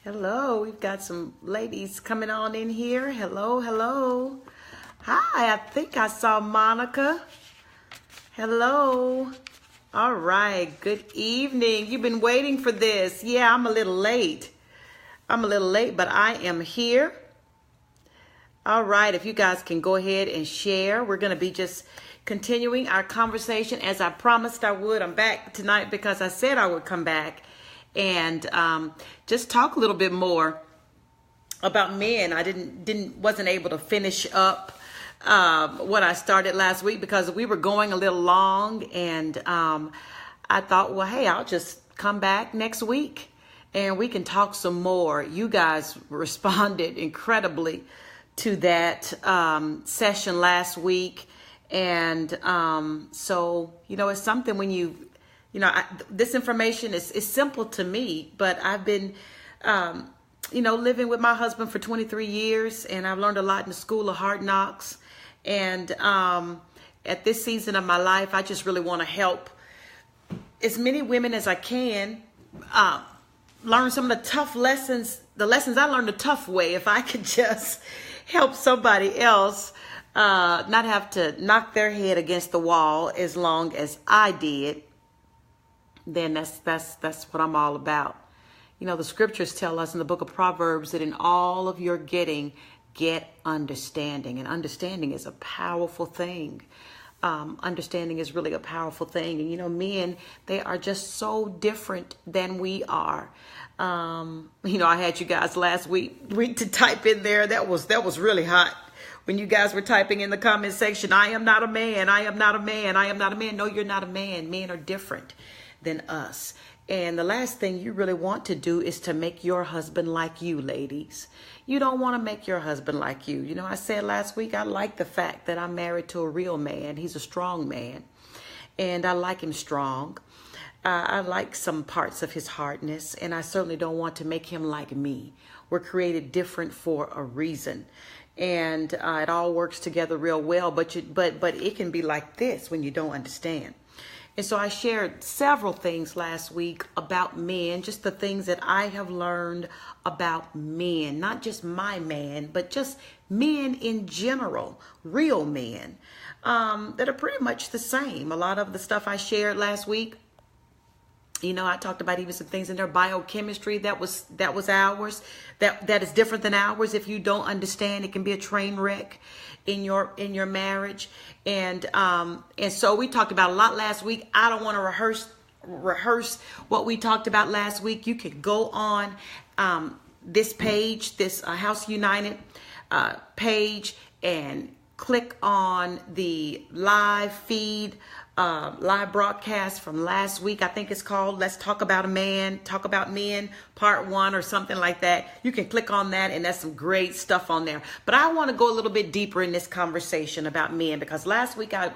Hello, we've got some ladies coming on in here. Hello, hello. Hi, I think I saw Monica. Hello. All right, good evening. You've been waiting for this. Yeah, I'm a little late. But I am here. All right, if you guys can go ahead and share. We're going to be just continuing our conversation as I promised I would. I'm back tonight because I said I would come back and just talk a little bit more about men. I wasn't able to finish up what I started last week because we were going a little long, and I thought, well, hey, I'll just come back next week and we can talk some more. You guys responded incredibly to that session last week, and so it's something when this information is simple to me, but I've been, living with my husband for 23 years, and I've learned a lot in the school of hard knocks. And at this season of my life, I just really want to help as many women as I can learn some of the tough lessons, the lessons I learned the tough way. If I could just help somebody else not have to knock their head against the wall as long as I did, then that's what I'm all about. The scriptures tell us in the book of Proverbs that in all of your getting, get understanding. And understanding is a powerful thing. Understanding is really a powerful thing. And men, they are just so different than we are. I had you guys last week to type in there. That was really hot. When you guys were typing in the comment section, I am not a man, I am not a man, I am not a man. No, you're not a man. Men are different than us. And the last thing you really want to do is to make your husband like you, ladies. You don't want to make your husband like you. I said last week, I like the fact that I'm married to a real man. He's a strong man, and I like him strong. I like some parts of his hardness, and I certainly don't want to make him like me. We're created different for a reason, and it all works together real well. But it can be like this when you don't understand. And so I shared several things last week about men, just the things that I have learned about men, not just my man, but just men in general, real men that are pretty much the same. A lot of the stuff I shared last week, I talked about even some things in their biochemistry that was ours, that is different than ours. If you don't understand, it can be a train wreck in your marriage. And so we talked about a lot last week. I don't want to rehearse what we talked about last week. You could go on this page, this House United page, and click on the live feed, live broadcast from last week. I think it's called Let's Talk About Men, Part 1 or something like that. You can click on that, and that's some great stuff on there. But I want to go a little bit deeper in this conversation about men, because last week I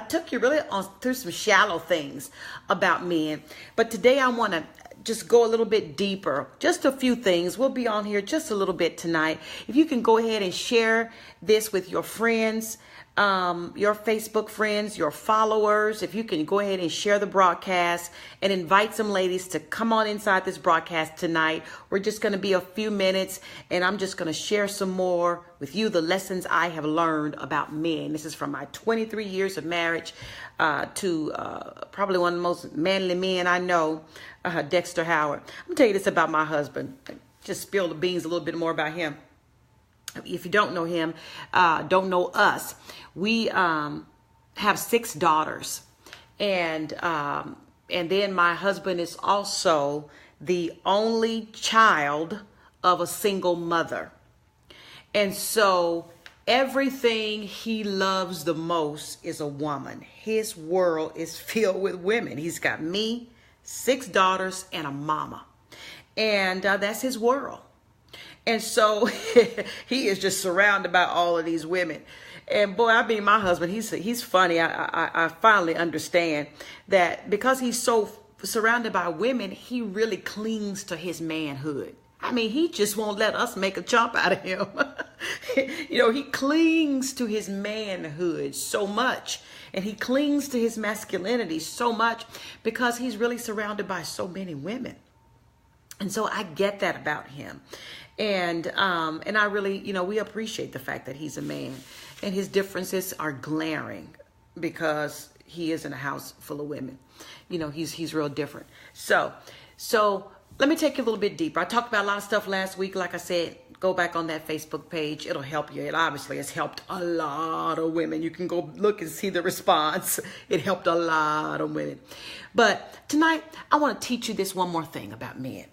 took you really through some shallow things about men. But today I want to just go a little bit deeper, just a few things. We'll be on here just a little bit tonight. If you can go ahead and share this with your friends, your Facebook friends, your followers, if you can go ahead and share the broadcast and invite some ladies to come on inside this broadcast tonight. We're just going to be a few minutes, and I'm just going to share some more with you, the lessons I have learned about men. This is from my 23 years of marriage to probably one of the most manly men I know, Dexter Howard. I'm going to tell you this about my husband. Just spill the beans a little bit more about him. If you don't know him, don't know us, we have 6 daughters, and then my husband is also the only child of a single mother, and so everything he loves the most is a woman. His world is filled with women. He's got me, 6 daughters, and a mama, and that's his world. And so he is just surrounded by all of these women. And boy, my husband, he's funny. I finally understand that because he's so surrounded by women, he really clings to his manhood. He just won't let us make a chump out of him. He clings to his manhood so much, and he clings to his masculinity so much because he's really surrounded by so many women. And so I get that about him. And I really, we appreciate the fact that he's a man, and his differences are glaring because he is in a house full of women. He's real different. So let me take you a little bit deeper. I talked about a lot of stuff last week. Like I said, go back on that Facebook page. It'll help you. It obviously has helped a lot of women. You can go look and see the response. It helped a lot of women. But tonight, I want to teach you this one more thing about men.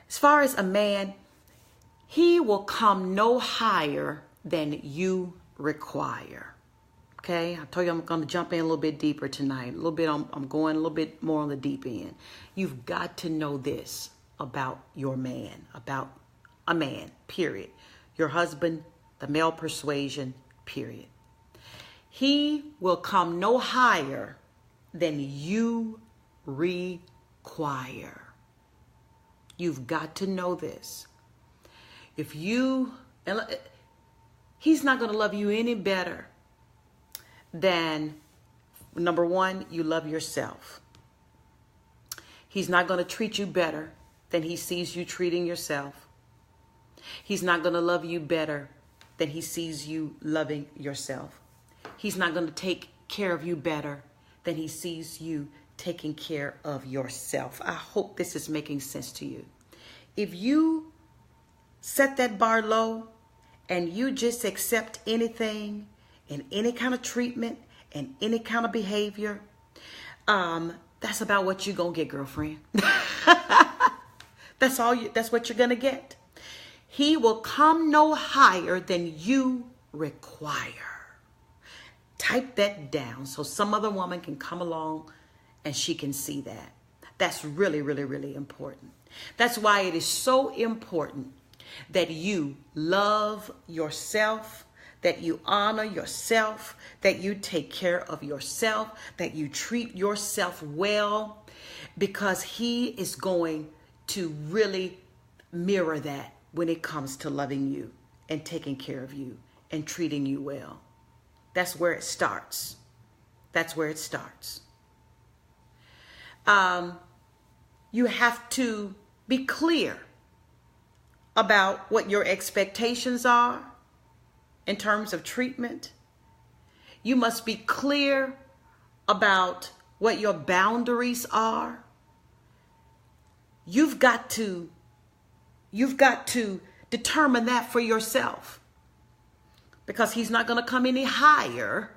As far as a man, he will come no higher than you require. Okay, I told you I'm going to jump in a little bit deeper tonight. A little bit, I'm going a little bit more on the deep end. You've got to know this about your man, about a man, period. Your husband, the male persuasion, period. He will come no higher than you require. You've got to know this. He's not going to love you any better than, number one, you love yourself. He's not going to treat you better than he sees you treating yourself. He's not going to love you better than he sees you loving yourself. He's not going to take care of you better than he sees you taking care of yourself. I hope this is making sense to you. If you set that bar low and you just accept anything and any kind of treatment and any kind of behavior, that's about what you're going to get, girlfriend. That's what you're going to get. He will come no higher than you require. Type that down so some other woman can come along and she can see that. That's really, really, really important. That's why it is so important that you love yourself, that you honor yourself, that you take care of yourself, that you treat yourself well, because he is going to really mirror that when it comes to loving you and taking care of you and treating you well. That's where it starts. That's where it starts. You have to be clear about what your expectations are in terms of treatment. You must be clear about what your boundaries are. You've got to determine that for yourself, because he's not going to come any higher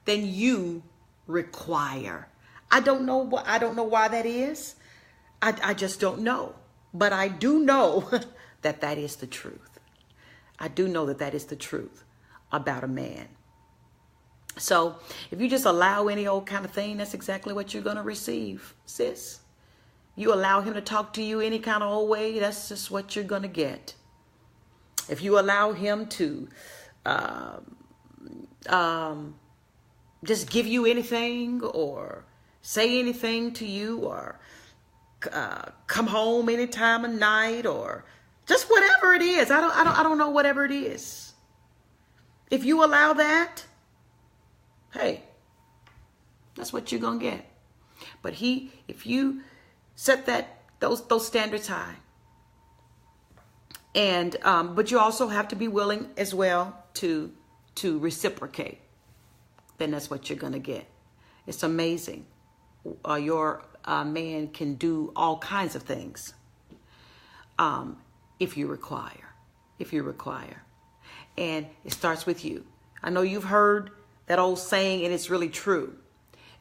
than you require. I don't know why that is. I just don't know. But I do know that that is the truth. I do know that that is the truth about a man. So if you just allow any old kind of thing, that's exactly what you're going to receive, sis. You allow him to talk to you any kind of old way, that's just what you're going to get. If you allow him to just give you anything or say anything to you, or come home any time of night, or just whatever it is. I don't know, whatever it is. If you allow that, hey, that's what you're going to get. But if you set those standards high, and but you also have to be willing as well to reciprocate, then that's what you're going to get. It's amazing. Your man can do all kinds of things if you require. And it starts with you. I know you've heard that old saying, and it's really true,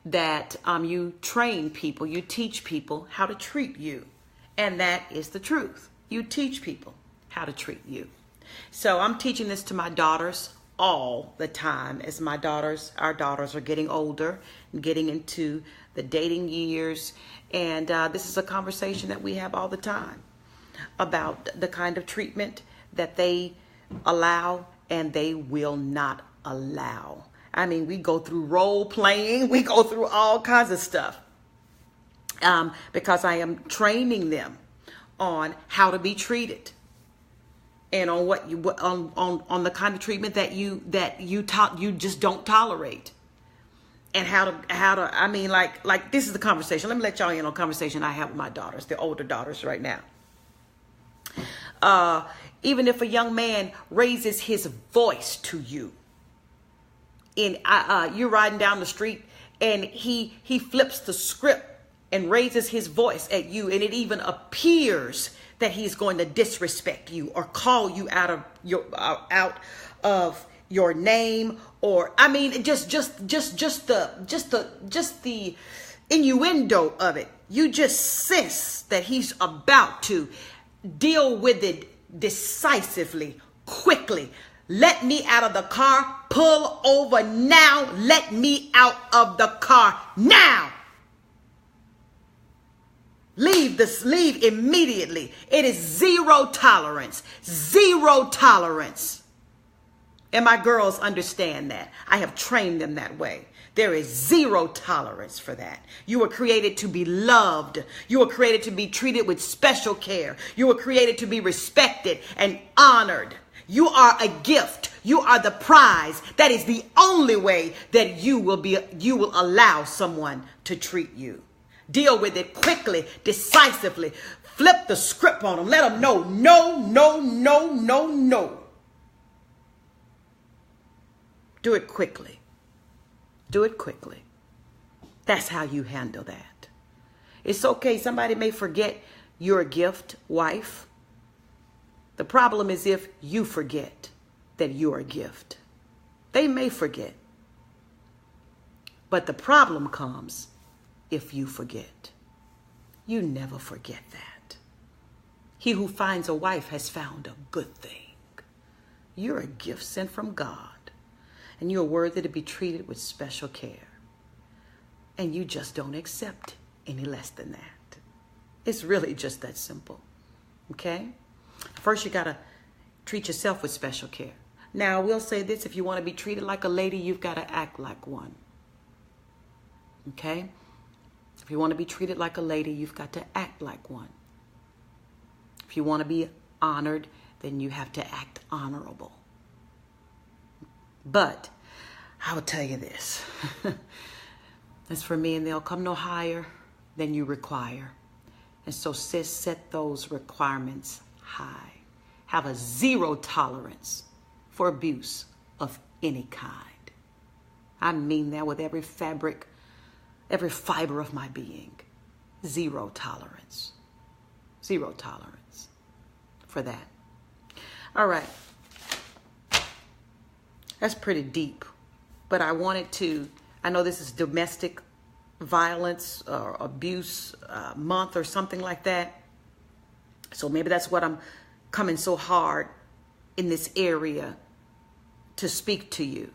that you train people, you teach people how to treat you. And that is the truth. You teach people how to treat you. So I'm teaching this to my daughters all the time, as our daughters are getting older and getting into the dating years. And this is a conversation that we have all the time about the kind of treatment that they allow and they will not allow. I mean, we go through role playing, we go through all kinds of stuff because I am training them on how to be treated, and on what you on the kind of treatment that you just don't tolerate. and how to, I mean, like this is the conversation. Let me let y'all in on a conversation I have with my daughters, the older daughters right now. Even if a young man raises his voice to you, and you're riding down the street and he flips the script and raises his voice at you, and it even appears that he's going to disrespect you or call you out of your name, or I mean just the innuendo of it. You just sense that he's about to deal with it decisively, quickly. Let me out of the car. Pull over now. Let me out of the car now. Leave immediately. It is zero tolerance. Zero tolerance. And my girls understand that. I have trained them that way. There is zero tolerance for that. You were created to be loved. You were created to be treated with special care. You were created to be respected and honored. You are a gift. You are the prize. That is the only way that you will allow someone to treat you. Deal with it quickly, decisively. Flip the script on them. Let them know, no, no, no, no, no. Do it quickly. Do it quickly. That's how you handle that. It's okay. Somebody may forget you're a gift, wife. The problem is if you forget that you're a gift. They may forget. But the problem comes if you forget. You never forget that. He who finds a wife has found a good thing. You're a gift sent from God, and you're worthy to be treated with special care. And you just don't accept any less than that. It's really just that simple. Okay? First, you got to treat yourself with special care. Now, I will say this. If you want to be treated like a lady, you've got to act like one. Okay? If you want to be treated like a lady, you've got to act like one. If you want to be honored, then you have to act honorable. But I will tell you this. As for men, they'll come no higher than you require. And so, sis, set those requirements high. Have a zero tolerance for abuse of any kind. I mean that with every fiber of my being. Zero tolerance. Zero tolerance for that. All right. That's pretty deep. But I know this is domestic violence or abuse month or something like that. So maybe that's what I'm coming so hard in this area to speak to you.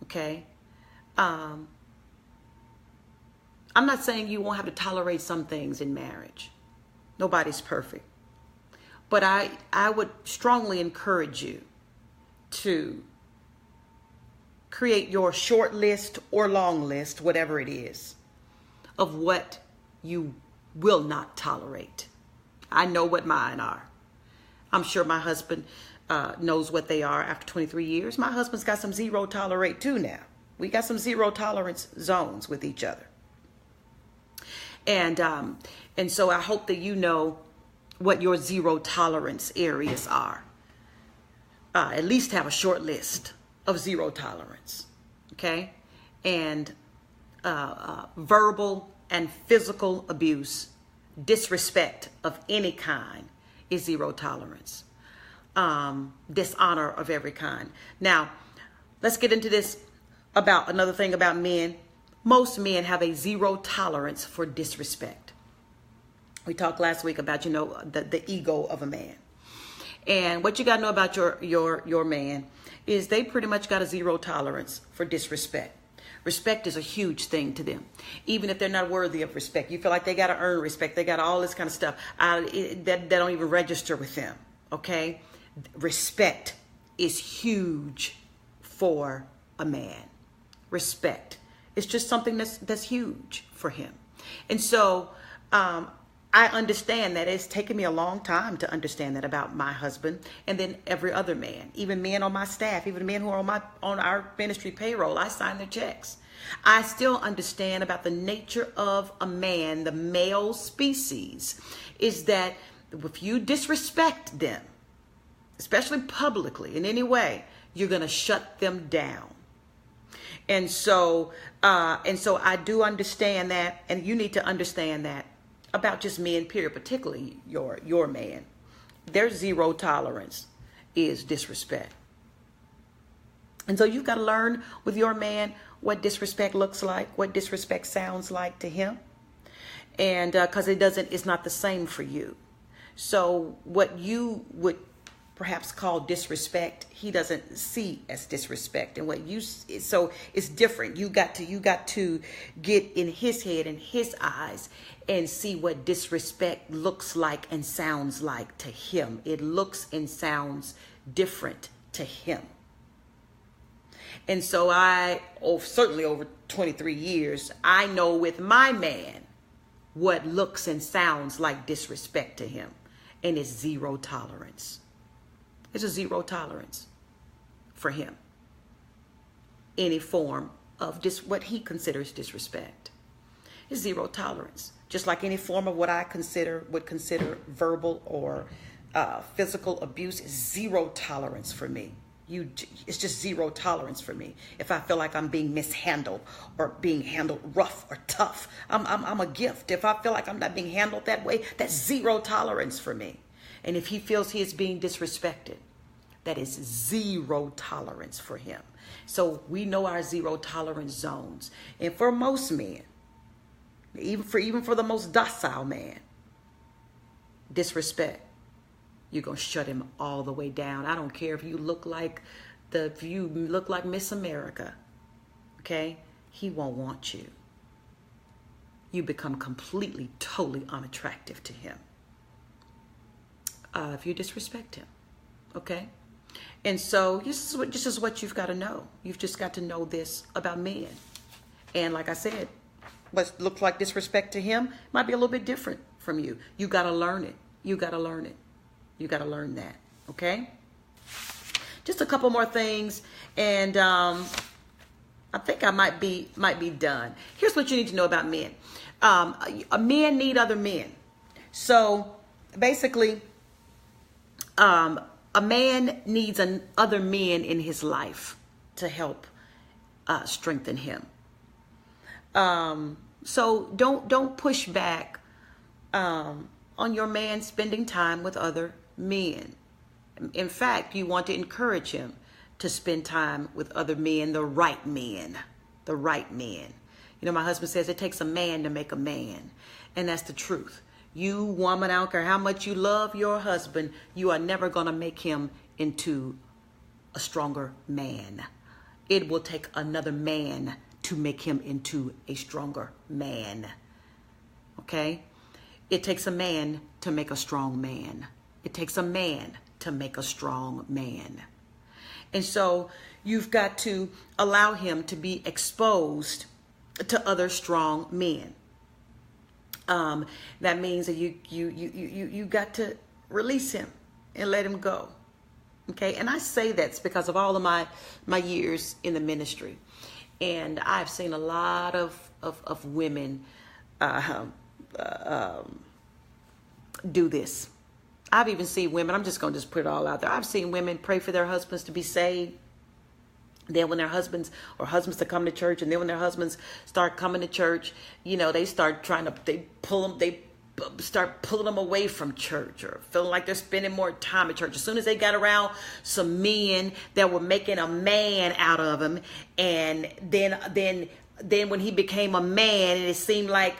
Okay? I'm not saying you won't have to tolerate some things in marriage. Nobody's perfect. But I would strongly encourage you to create your short list or long list, whatever it is, of what you will not tolerate. I know what mine are. I'm sure my husband knows what they are after 23 years. My husband's got some zero tolerate too now. We got some zero tolerance zones with each other. And so I hope that you know what your zero tolerance areas are. At least have a short list of zero tolerance. Okay? And verbal and physical abuse, disrespect of any kind is zero tolerance. Dishonor of every kind. Now, let's get into this about another thing about men. Most men have a zero tolerance for disrespect. We talked last week about, the ego of a man. And what you got to know about your man is they pretty much got a zero tolerance for disrespect. Respect is a huge thing to them. Even if they're not worthy of respect, you feel like they got to earn respect. They got all this kind of stuff that don't even register with them. Okay? Respect is huge for a man. Respect. It's just something that's huge for him. And so I I understand that. It's taken me a long time to understand that about my husband, and then every other man, even men on my staff, even men who are on our ministry payroll. I sign their checks. I still understand about the nature of a man, the male species, is that if you disrespect them, especially publicly in any way, you're going to shut them down. And so I do understand that, and you need to understand that about just men, period, particularly your man. Their zero tolerance is disrespect. And so you've got to learn with your man what disrespect looks like, what disrespect sounds like to him. And because it's not the same for you. So what you would perhaps call disrespect, he doesn't see as disrespect. And so it's different. You got to get in his head and his eyes and see what disrespect looks like and sounds like to him. It looks and sounds different to him. And so certainly over 23 years, I know with my man what looks and sounds like disrespect to him. And it's zero tolerance. It's a zero tolerance for him. Any form of what he considers disrespect. It's zero tolerance. Just like any form of what I would consider verbal or physical abuse is zero tolerance for me. It's just zero tolerance for me. If I feel like I'm being mishandled or being handled rough or tough, I'm a gift. If I feel like I'm not being handled that way, that's zero tolerance for me. And if he feels he is being disrespected, that is zero tolerance for him. So we know our zero tolerance zones. And for most men, even for the most docile man, disrespect, you're going to shut him all the way down. I don't care if you look like Miss America. Okay? He won't want you. You become completely, totally unattractive to him. If you disrespect him. Okay? And so this is what you've got to know. You've just got to know this about men. And like I said, what looks like disrespect to him might be a little bit different from you. You got to learn it. You got to learn it. You got to learn that. Okay? Just a couple more things. And I think I might be done. Here's what you need to know about men. Men need other men. So basically, a man needs other men in his life to help strengthen him. So don't push back on your man spending time with other men. In fact, you want to encourage him to spend time with other men, the right men. You know, my husband says it takes a man to make a man, and that's the truth. You woman, I don't care how much you love your husband, you are never going to make him into a stronger man. It will take another man to make him into a stronger man. Okay? It takes a man to make a strong man. It takes a man to make a strong man. And so you've got to allow him to be exposed to other strong men. That means that you got to release him and let him go. Okay. And I say that's because of all of my years in the ministry. And I've seen a lot of women, do this. I've even seen women, I'm just going to put it all out there. I've seen women pray for their husbands to be saved. Then when their husbands to come to church, and then when their husbands start coming to church, you know, they start start pulling them away from church, or feeling like they're spending more time at church. As soon as they got around some men that were making a man out of him, and then when he became a man, and it seemed like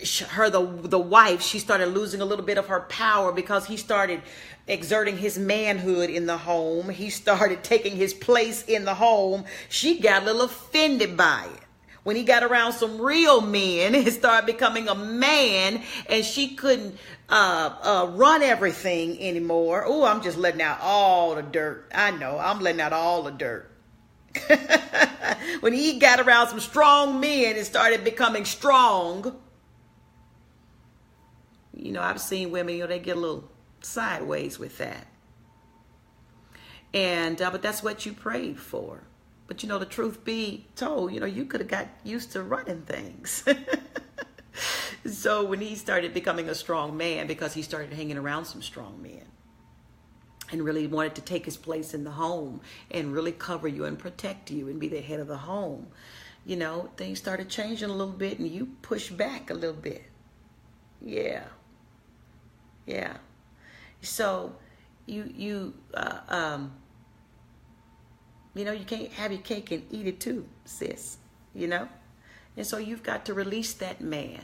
the wife, she started losing a little bit of her power because he started exerting his manhood in the home. He started taking his place in the home. She got a little offended by it. When he got around some real men, he started becoming a man, and she couldn't run everything anymore. Oh, I'm just letting out all the dirt. I know, I'm letting out all the dirt. When he got around some strong men and started becoming strong, I've seen women, they get a little sideways with that. And, but that's what you prayed for. But, the truth be told, you could have got used to running things. So when he started becoming a strong man, because he started hanging around some strong men and really wanted to take his place in the home and really cover you and protect you and be the head of the home, things started changing a little bit and you pushed back a little bit. Yeah. So you can't have your cake and eat it too, sis, And so you've got to release that man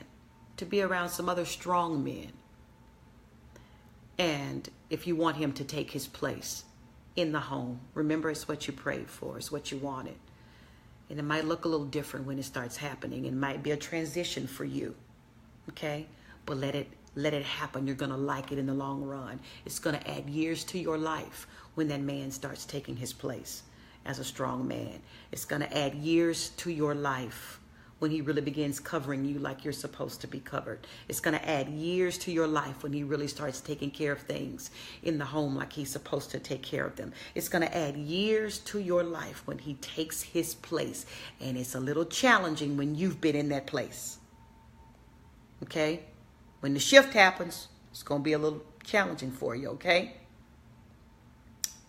to be around some other strong men. And if you want him to take his place in the home, remember, it's what you prayed for, it's what you wanted. And it might look a little different when it starts happening. It might be a transition for you. Okay? But let it happen. You're going to like it in the long run. It's going to add years to your life when that man starts taking his place as a strong man. It's going to add years to your life when he really begins covering you like you're supposed to be covered. It's going to add years to your life when he really starts taking care of things in the home like he's supposed to take care of them. It's going to add years to your life when he takes his place. And it's a little challenging when you've been in that place. Okay? When the shift happens, it's going to be a little challenging for you, okay?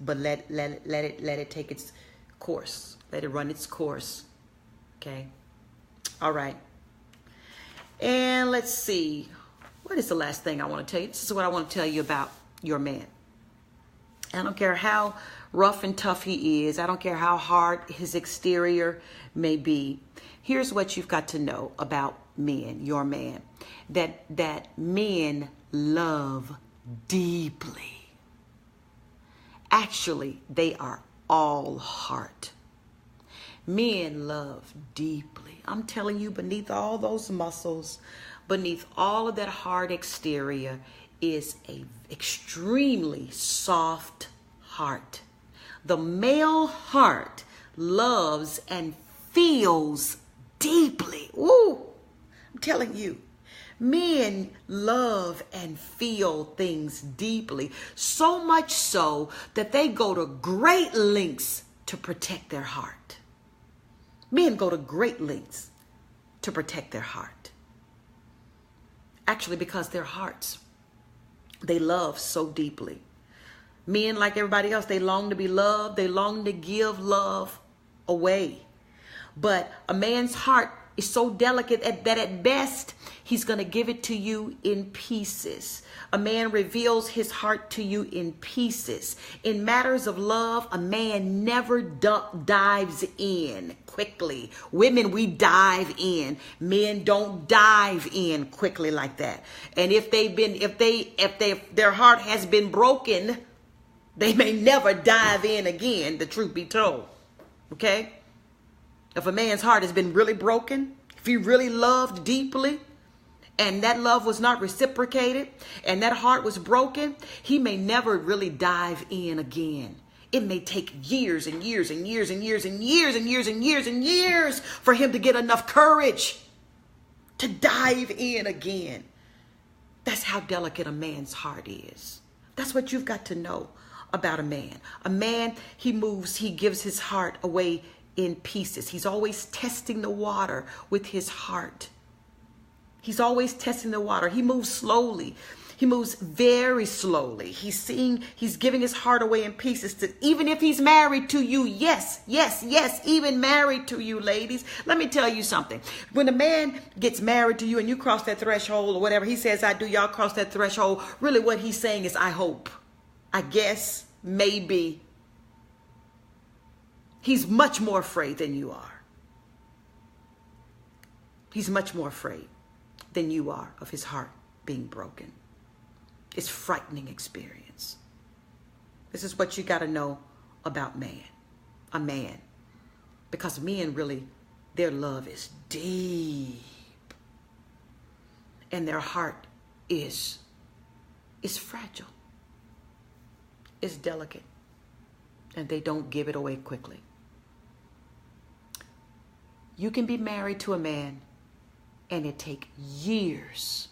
But let it take its course. Let it run its course. Okay? All right. And let's see. What is the last thing I want to tell you? This is what I want to tell you about your man. I don't care how rough and tough he is. I don't care how hard his exterior may be. Here's what you've got to know about men, your man. That men love deeply. Actually, they are all heart. Men love deeply. I'm telling you, beneath all those muscles, beneath all of that hard exterior is a extremely soft heart. The male heart loves and feels deeply. Ooh, I'm telling you. Men love and feel things deeply, so much so that they go to great lengths to protect their heart. Men go to great lengths to protect their heart. Actually, because their hearts, they love so deeply. Men, like everybody else, they long to be loved. They long to give love away. But a man's heart is so delicate that at best, he's going to give it to you in pieces. A man reveals his heart to you in pieces. In matters of love, a man never dives in quickly. Women, we dive in. Men don't dive in quickly like that. And if their heart has been broken, they may never dive in again, the truth be told. Okay? If a man's heart has been really broken, if he really loved deeply, and that love was not reciprocated, and that heart was broken, he may never really dive in again. It may take years and years and years and years and years and years and years and years for him to get enough courage to dive in again. That's how delicate a man's heart is. That's what you've got to know about a man. A man, he gives his heart away in pieces. He's always testing the water with his heart. He's always testing the water. He moves slowly. He moves very slowly. He's giving his heart away in pieces to, even if he's married to you. Yes, even married to you, ladies. Let me tell you something. When a man gets married to you and you cross that threshold or whatever, he says, I do, y'all cross that threshold. Really what he's saying is, I hope, I guess, maybe. He's much more afraid than you are. He's much more afraid than you are of his heart being broken. It's a frightening experience. This is what you got to know about a man. Because men really, their love is deep. And their heart is fragile. It's delicate. And they don't give it away quickly. You can be married to a man and it take years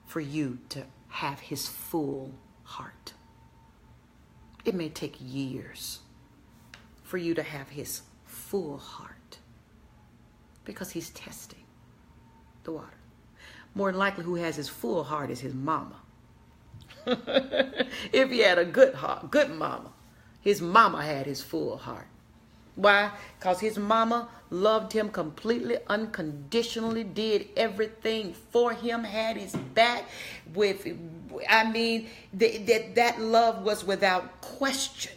for you to have his full heart. It may take years for you to have his full heart because he's testing the water. More than likely, who has his full heart is his mama. If he had a good heart, good mama, his mama had his full heart. Why? Because his mama loved him completely, unconditionally, did everything for him, had his back. That love was without question.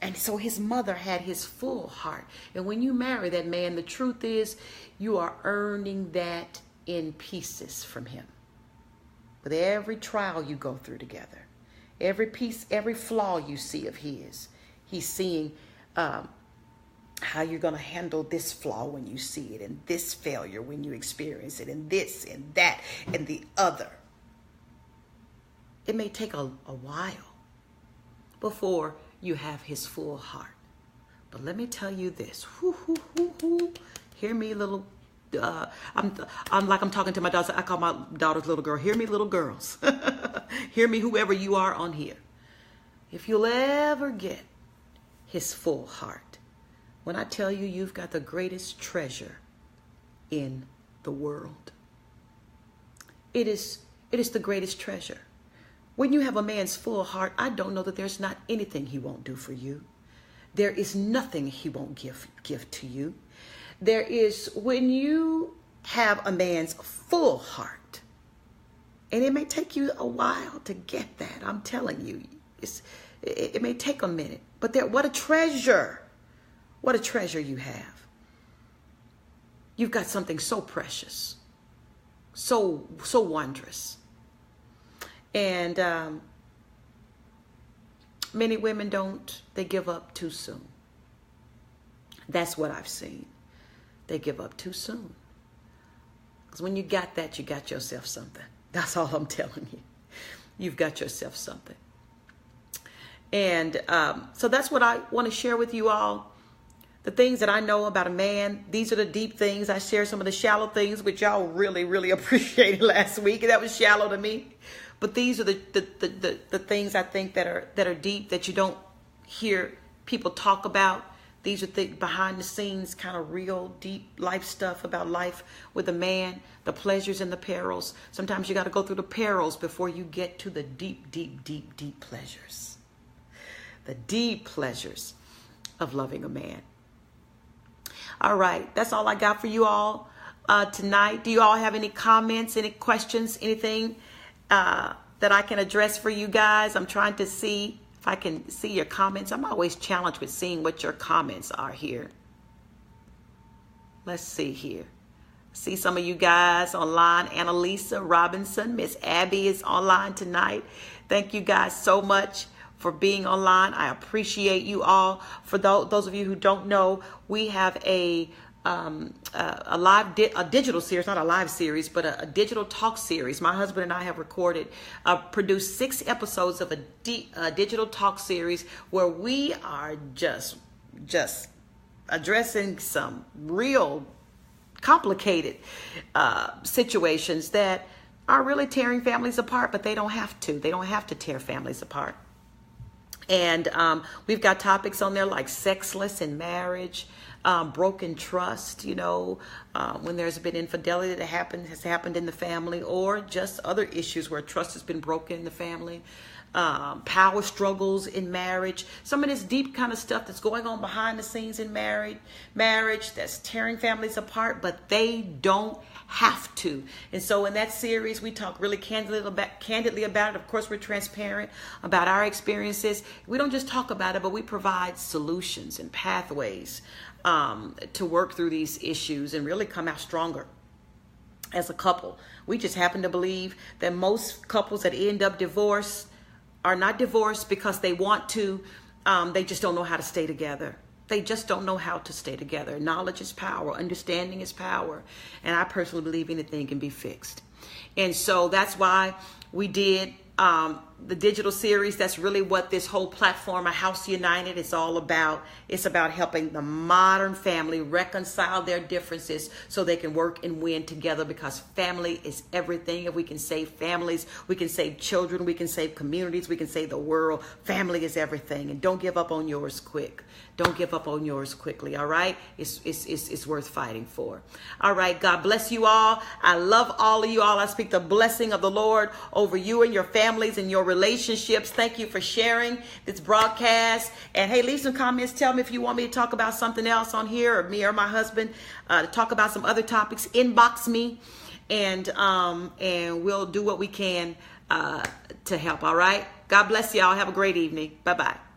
And so his mother had his full heart. And when you marry that man, the truth is you are earning that in pieces from him. With every trial you go through together, every piece, every flaw you see of his, he's seeing how you're going to handle this flaw when you see it, and this failure when you experience it, and this and that and the other. It may take a while before you have his full heart. But let me tell you this. Hear me, little. I'm like I'm talking to my daughter. I call my daughter's little girl. Hear me, little girls. Hear me, whoever you are on here. If you'll ever get his full heart, when I tell you you've got the greatest treasure in the world, it is the greatest treasure. When you have a man's full heart, I don't know that there's not anything he won't do for you. There is nothing he won't give to you. There is, when you have a man's full heart, and it may take you a while to get that. I'm telling you, it may take a minute, but what a treasure you have. You've got something so precious, so wondrous. And many women they give up too soon. That's what I've seen. They give up too soon. Because when you got that, you got yourself something. That's all I'm telling you. You've got yourself something. And so that's what I want to share with you all. The things that I know about a man. These are the deep things. I share some of the shallow things, which y'all really, really appreciated last week. That was shallow to me. But these are the things I think that are deep, that you don't hear people talk about. These are behind the scenes, kind of real deep life stuff about life with a man, the pleasures and the perils. Sometimes you got to go through the perils before you get to the deep, deep, deep, deep pleasures. The deep pleasures of loving a man. All right, that's all I got for you all tonight. Do you all have any comments, any questions, anything that I can address for you guys? I'm trying to see if I can see your comments. I'm always challenged with seeing what your comments are here. Let's see here. See some of you guys online. Annalisa Robinson, Miss Abby is online tonight. Thank you guys so much for being online. I appreciate you all. For those of you who don't know, we have a digital series, not a live series, but a digital talk series. My husband and I have produced 6 episodes of a digital talk series where we are just addressing some real complicated situations that are really tearing families apart, but they don't have to. They don't have to tear families apart. And we've got topics on there like sexless in marriage, broken trust, when there's been infidelity that has happened in the family, or just other issues where trust has been broken in the family, power struggles in marriage, some of this deep kind of stuff that's going on behind the scenes in marriage that's tearing families apart, but they don't have to. And so in that series, we talk really candidly about it. Of course, we're transparent about our experiences. We don't just talk about it, but we provide solutions and pathways to work through these issues and really come out stronger as a couple. We just happen to believe that most couples that end up divorced are not divorced because they want to. They just don't know how to stay together. They just don't know how to stay together. Knowledge is power. Understanding is power. And I personally believe anything can be fixed. And so that's why we did the digital series. That's really what this whole platform, A House United, is all about. It's about helping the modern family reconcile their differences so they can work and win together, because family is everything. If we can save families, we can save children, we can save communities, we can save the world. Family is everything. And don't give up on yours quick. Don't give up on yours quickly, all right? It's worth fighting for. All right, God bless you all. I love all of you all. I speak the blessing of the Lord over you and your families and your relationships. Thank you for sharing this broadcast. And hey, leave some comments. Tell me if you want me to talk about something else on here, or me or my husband to talk about some other topics. Inbox me, and we'll do what we can to help, all right? God bless y'all. Have a great evening. Bye-bye.